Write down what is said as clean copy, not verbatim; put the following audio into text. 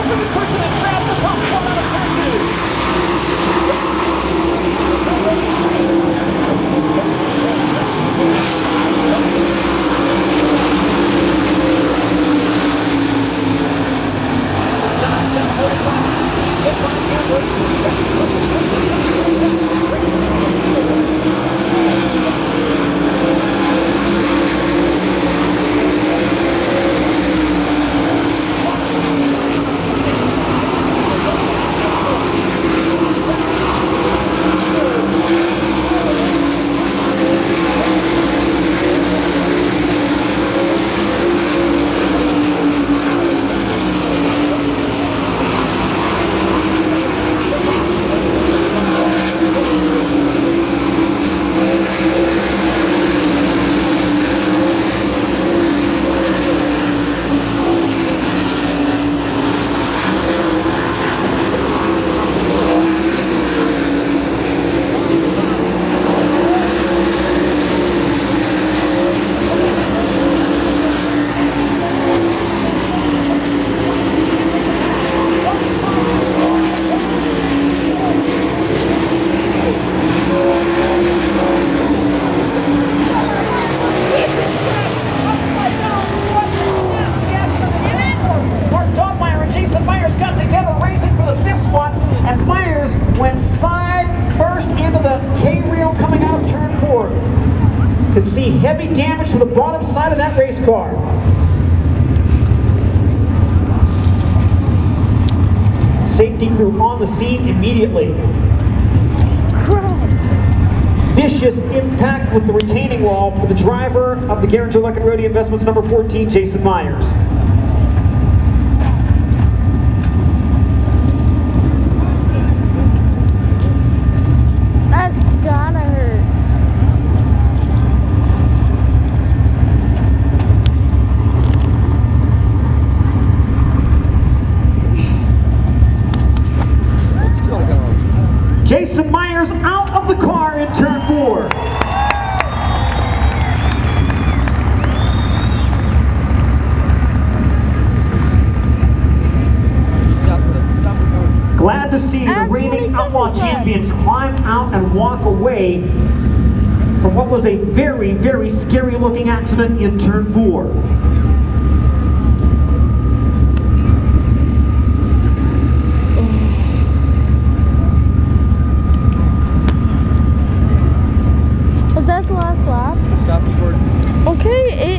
really pushing and grabs the top spot out of turn 4. Could see heavy damage to the bottom side of that race car. Safety crew on the scene immediately. Vicious impact with the retaining wall for the driver of the Garinger Luck and Rodeo Investments number 14, Jason Myers. That's gotta hurt. Jason Myers out of the car in turn 4. Glad to see the reigning Outlaw champions climb out and walk away from what was a very, very scary looking accident in turn 4. Was that the last lap? Stop recording. Okay,